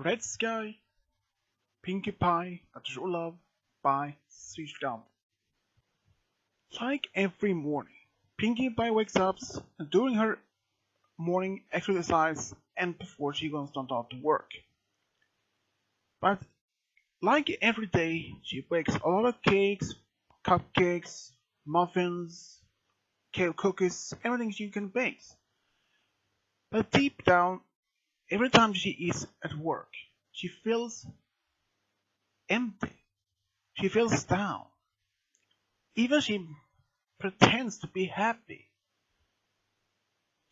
Red Sky, Pinkie Pie, A True Love by Sweetgum. Like every morning, Pinkie Pie wakes up during her morning exercise and before she goes out to work. But like every day, she bakes a lot of cakes, cupcakes, muffins, kale cookies, everything she can bake. But deep down, every time she is at work, she feels empty. She feels down. Even she pretends to be happy.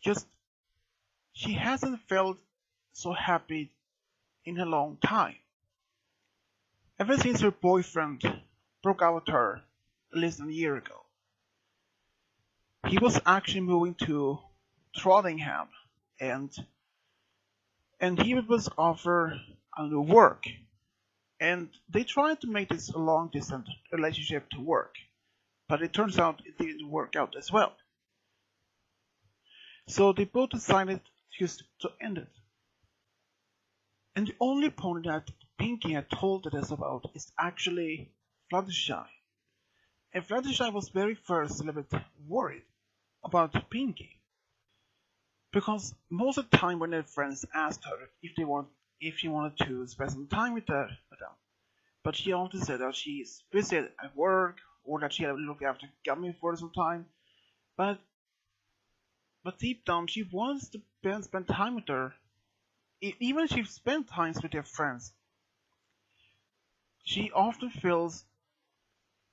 Just she hasn't felt so happy in a long time. Ever since her boyfriend broke out with her less than a year ago. He was actually moving to Trottingham and he was offered a new work. And they tried to make this a long distance relationship to work. But it turns out it didn't work out as well. So they both decided just to end it. And the only pony that Pinkie had told us about is actually Fluttershy. And Fluttershy was very first a little bit worried about Pinkie. Because most of the time when their friends asked her if she wanted to spend some time with them. But she always said that she is busy at work or that she had to look after Gummy for some time. But deep down she wants to spend time with her. Even if she spent time with her friends, she often feels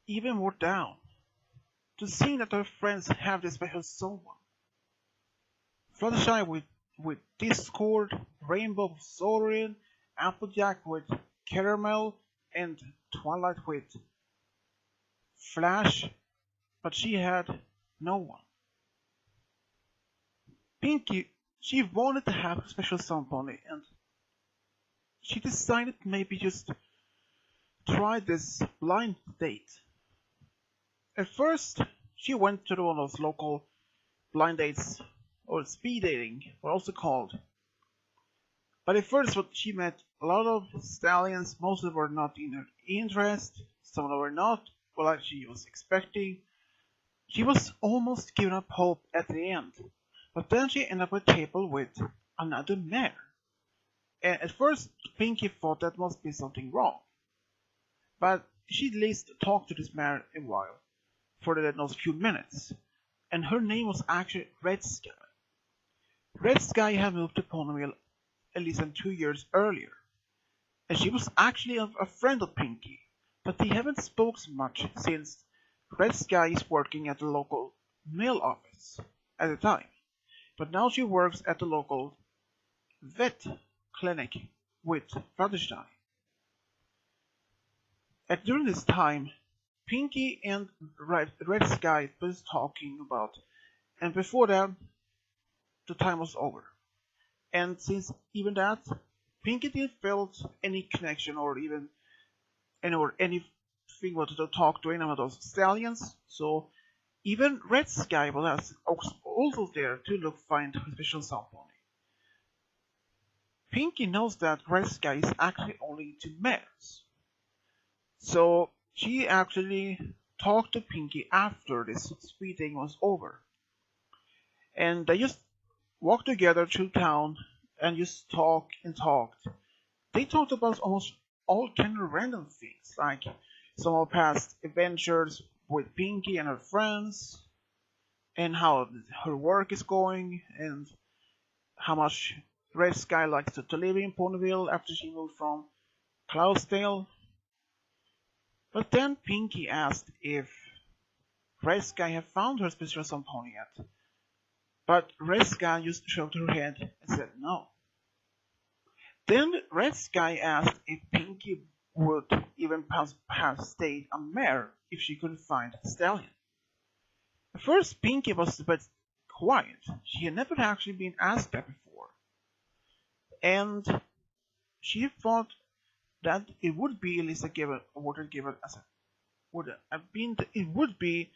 even more down to see that her friends have this special someone. Fluttershy with Discord, Rainbow Soaring, Applejack with Caramel, and Twilight with Flash, but she had no one. Pinkie, she wanted to have a special somebody, and she decided maybe just try this blind date. At first, she went to one of those local blind dates, or speed dating, what also called. But at first, she met a lot of stallions. Most of them were not in her interest. Some of them were not like she was expecting. She was almost giving up hope at the end. But then she ended up at a table with another mare. And at first, Pinkie thought that must be something wrong. But she at least talked to this mare a while, for those few minutes. And her name was actually Red Sky. Red Sky had moved to Ponyville at least 2 years earlier. And she was actually a friend of Pinkie. But they haven't spoken much since Red Sky is working at the local mail office at the time. But now she works at the local vet clinic with Fluttershy. And during this time, Pinkie and Red Sky was talking about, and before that, the time was over. And since even that, Pinkie didn't feel any connection or even anything to talk to any of those stallions. So even Red Sky was also there to find a special somebody. Pinkie knows that Red Sky is actually only into mares. So she actually talked to Pinkie after this speed thing was over. And they just walked together through town and just talked and talked. They talked about almost all kind of random things, like some of past adventures with Pinkie and her friends, and how her work is going, and how much Red Sky likes to live in Ponyville after she moved from Cloudsdale. But then Pinkie asked if Red Sky had found her special pony yet. But Red Sky just shook her head and said no. Then Red Sky asked if Pinkie would even perhaps stay a mare if she couldn't find a stallion. At first, Pinkie was a bit quiet. She had never actually been asked that before. And she thought that it would be at least it would be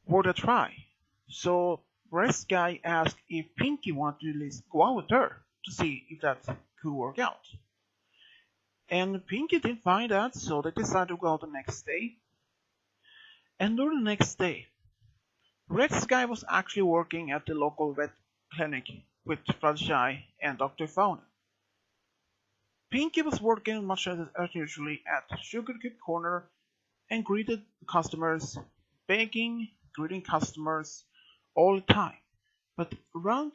worth a try. So Red Sky asked if Pinkie wanted to at least go out with her to see if that could work out. And Pinkie didn't find that, so they decided to go out the next day. And during the next day, Red Sky was actually working at the local vet clinic with Fluttershy and Dr. Fauna. Pinkie was working much as usually at Sugar Cube Corner and greeted customers, greeting customers all the time. But around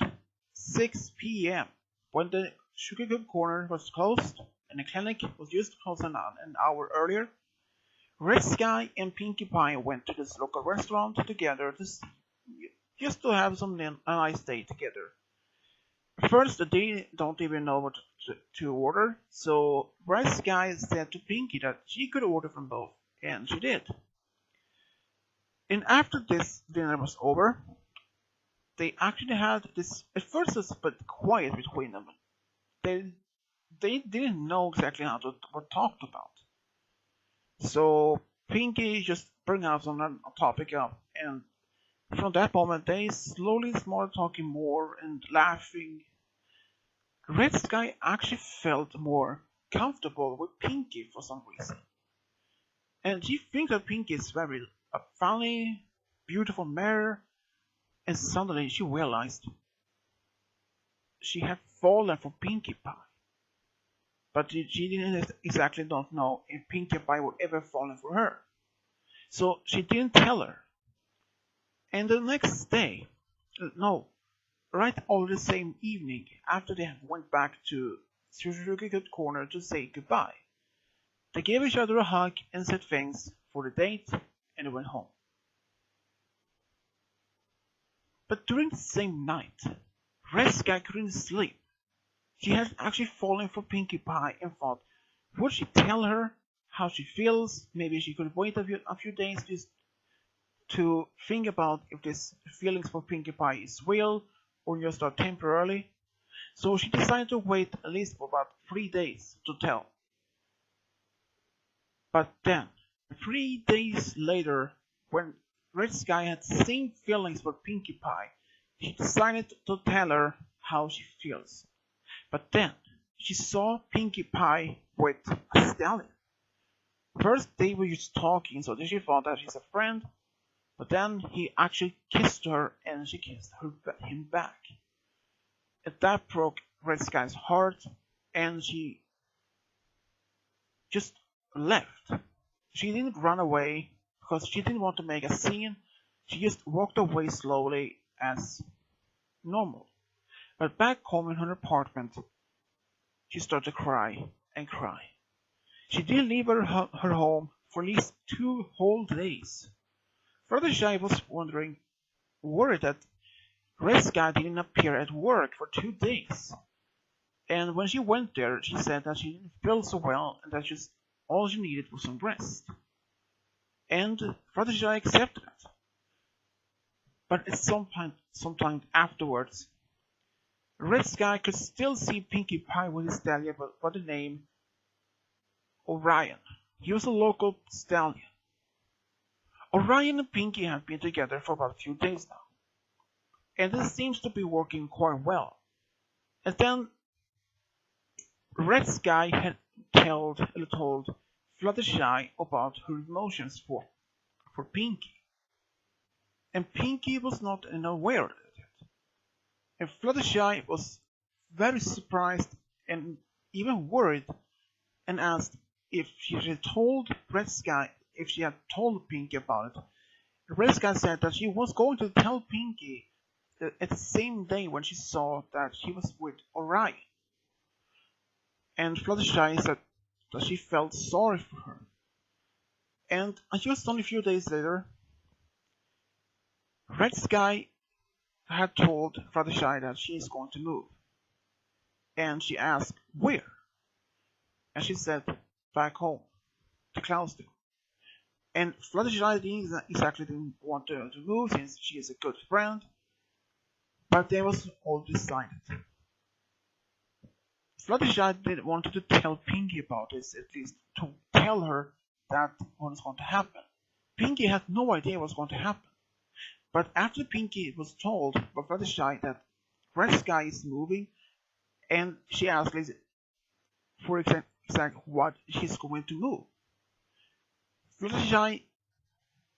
6 p.m., when the Sugar Cube Corner was closed and the clinic was just closed an hour earlier, Red Sky and Pinkie Pie went to this local restaurant together just to have a nice day together. First, they don't even know what to order, so Red Sky said to Pinkie that she could order from both, and she did. And after this dinner was over, they actually had this. At first, it was a bit quiet between them. They didn't know exactly what talked about. So Pinkie just bring out some topic up, and from that moment they slowly started talking more and laughing. Red Sky actually felt more comfortable with Pinkie for some reason. And she thinks that Pinkie is very funny, beautiful mare, and suddenly she realized she had fallen for Pinkie Pie. But she didn't exactly don't know if Pinkie Pie would ever fall for her. So she didn't tell her. And the next day, right over the same evening, after they went back to Sugar Cube Corner to say goodbye, they gave each other a hug and said thanks for the date, and they went home. But during the same night, Red Sky couldn't sleep. She had actually fallen for Pinkie Pie and thought, would she tell her how she feels? Maybe she could wait a few days just to think about if this feelings for Pinkie Pie is real or just are temporarily. So she decided to wait at least for about 3 days to tell. But then, 3 days later, when Red Sky had the same feelings for Pinkie Pie, she decided to tell her how she feels. But then, she saw Pinkie Pie with a stallion. First, they were just talking, so she thought that she's a friend. But then, he actually kissed her, and she kissed him back. And that broke Red Sky's heart, and she just left. She didn't run away, because she didn't want to make a scene. She just walked away slowly, as normal. But back home in her apartment, she started to cry and cry. She didn't leave her home for at least 2 whole days. Fluttershy was worried that Red Sky didn't appear at work for 2 days. And when she went there, she said that she didn't feel so well and that all she needed was some rest. And Fluttershy accepted it. But at some time afterwards, Red Sky could still see Pinkie Pie with his stallion by the name Orion. He was a local stallion. Orion and Pinkie have been together for about a few days now, and this seems to be working quite well. And then Red Sky had told Fluttershy about her emotions for Pinkie, and Pinkie was not aware of it. And Fluttershy was very surprised and even worried, and asked if she had told Pinkie about it. Red Sky said that she was going to tell Pinkie at the same day when she saw that she was with Orion. And Fluttershy said that she felt sorry for her. And just only a few days later, Red Sky had told Fluttershy that she is going to move. And she asked where. And she said back home to Cloudsdale. And Fluttershy didn't want to move since she is a good friend. But that was all decided. Fluttershy didn't want to tell Pinkie about this, at least to tell her that what was going to happen. Pinkie had no idea what was going to happen. But after Pinkie was told by Fluttershy that Red Sky is moving, and she asked Lizzie for exact what she's going to move. Fluttershy,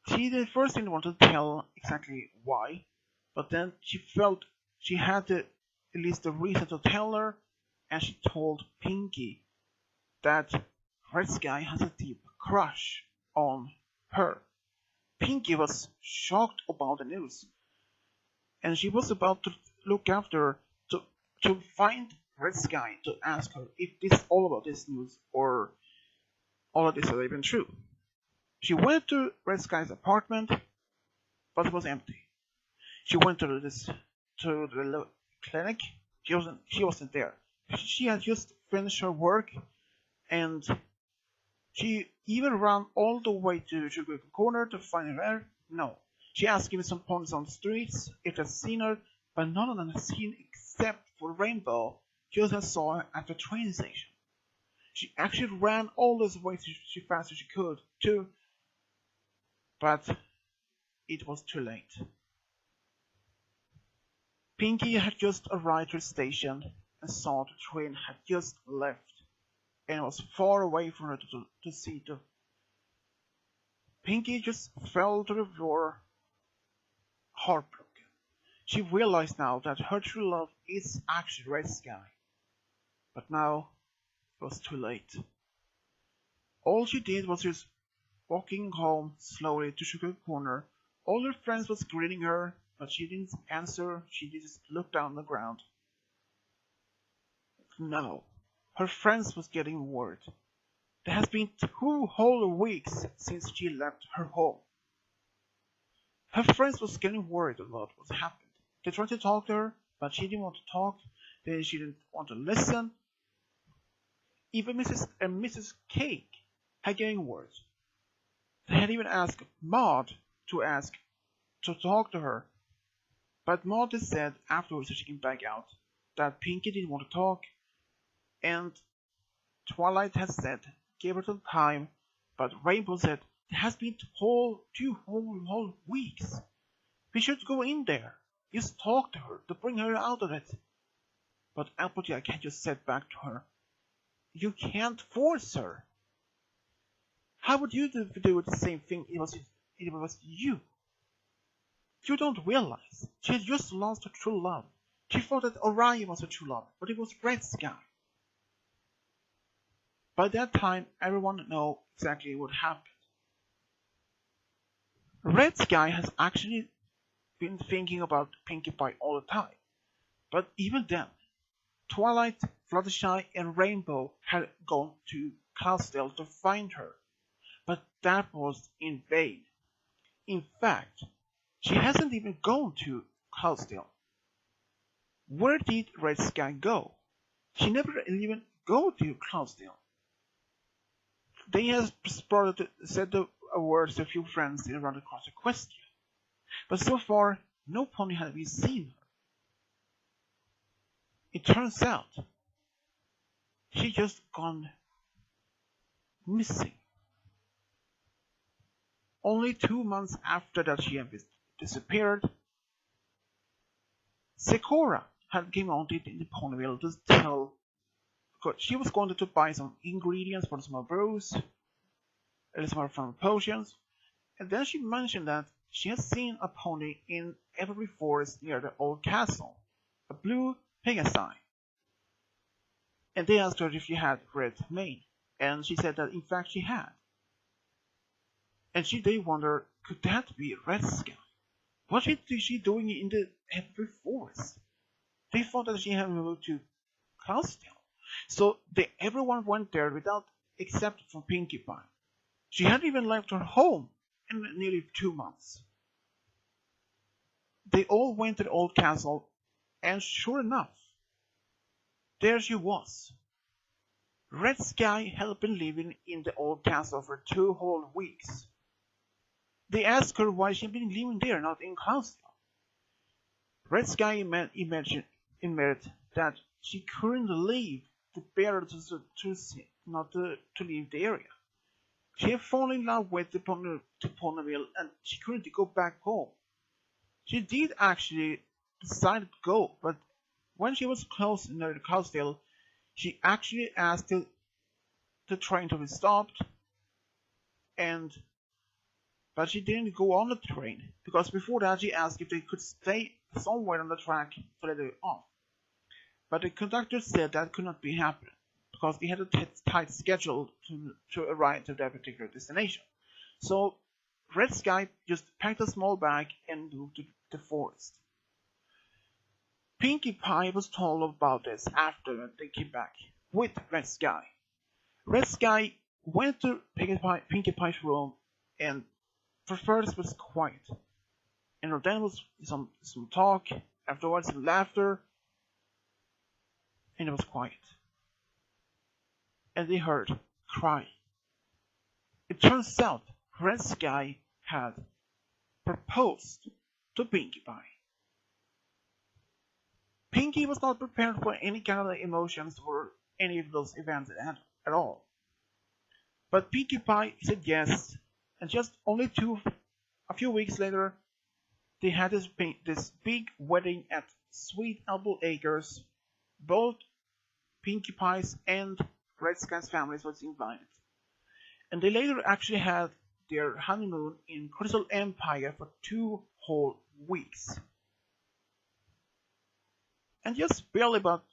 she the first didn't want to tell exactly why, but then she felt she had to, at least a reason to tell her, and she told Pinkie that Red Sky has a deep crush on her. Pinkie was shocked about the news, and she was about to look after her to find Red Sky to ask her if this all about this news or all of this had even true. She went to Red Sky's apartment, but it was empty. She went to the clinic. She wasn't there. She had just finished her work, and she even ran all the way to Sugar Corner to find her there. No. She asked even some ponies on the streets if they'd seen her, but none of them had seen except for Rainbow. She just saw her at the train station. She actually ran all this way as fast as she could, too, but it was too late. Pinkie had just arrived at the station and saw the train had just left and was far away from her to see it. Pinkie just fell to the floor, heartbroken. She realized now that her true love is actually Red Sky, but now it was too late. All she did was just walking home slowly to Sugar Corner. All her friends was greeting her, but she didn't answer. She just looked down on the ground. No, her friends was getting worried. There has been 2 whole weeks since she left her home. Her friends was getting worried about what happened. They tried to talk to her, but she didn't want to talk. She didn't want to listen. Even Mrs. Cake had getting worried. They had even asked Maud to talk to her, but Maud said afterwards that she came back out that Pinkie didn't want to talk, and Twilight had said give her some time, but Rainbow said there has been 2 whole weeks. We should go in there, just talk to her to bring her out of it. But Applejack had just said back to her, you can't force her. How would you do the same thing if it was you? You don't realize she had just lost her true love. She thought that Orion was her true love, but it was Red Sky. By that time, everyone knew exactly what happened. Red Sky has actually been thinking about Pinkie Pie all the time, but even then, Twilight, Fluttershy, and Rainbow had gone to Cloudsdale to find her, but that was in vain. In fact, she hasn't even gone to Cloudsdale. Where did Red Sky go? She never even go to Cloudsdale. They have said the words to a few friends around across Equestria, but so far no pony had been seen her. It turns out she just gone missing. Only 2 months after that she had disappeared, Sakura had came out in the Ponyville to tell she was going to buy some ingredients for some brews, and some from potions, and then she mentioned that she had seen a pony in every forest near the old castle, a blue Pegasi. And they asked her if she had red mane, and she said that in fact she had. And they wonder, could that be Red Sky? What is she doing in the every forest? They thought that she had moved to Cloudsdale. So everyone went there without except for Pinkie Pie. She hadn't even left her home in nearly 2 months. They all went to the old castle, and sure enough, there she was. Red Sky had been living in the old castle for 2 whole weeks. They asked her why she'd been living there, not in Cloudsdale. Red Sky admitted that she couldn't leave the bear to leave the area. She had fallen in love with the Ponyville, and she couldn't go back home. She did actually decide to go, but When she was close near the castle, she actually asked the train to be stopped, but she didn't go on the train, because before that she asked if they could stay somewhere on the track to let it off. But the conductor said that could not be happened, because they had a tight schedule to arrive to their particular destination. So Red Sky just packed a small bag and moved to the forest. Pinkie Pie was told about this after they came back with Red Sky. Red Sky went to Pinkie Pie's room, and for first it was quiet. And then was some talk, afterwards some laughter, and it was quiet. And they heard cry. It turns out Red Sky had proposed to Pinkie Pie. Pinkie was not prepared for any kind of emotions or any of those events at all. But Pinkie Pie said yes, and just a few weeks later, they had this big wedding at Sweet Apple Acres. Both Pinkie Pie's and Red Sky's families was invited. And they later actually had their honeymoon in Crystal Empire for 2 whole weeks. And just barely about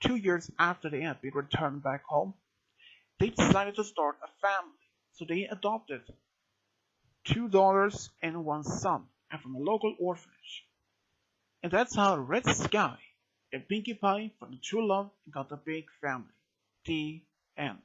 2 years after they had been returned back home, they decided to start a family. So they adopted 2 daughters and 1 son from a local orphanage. And that's how Red Sky and Pinkie Pie found the true love and got a big family. The end.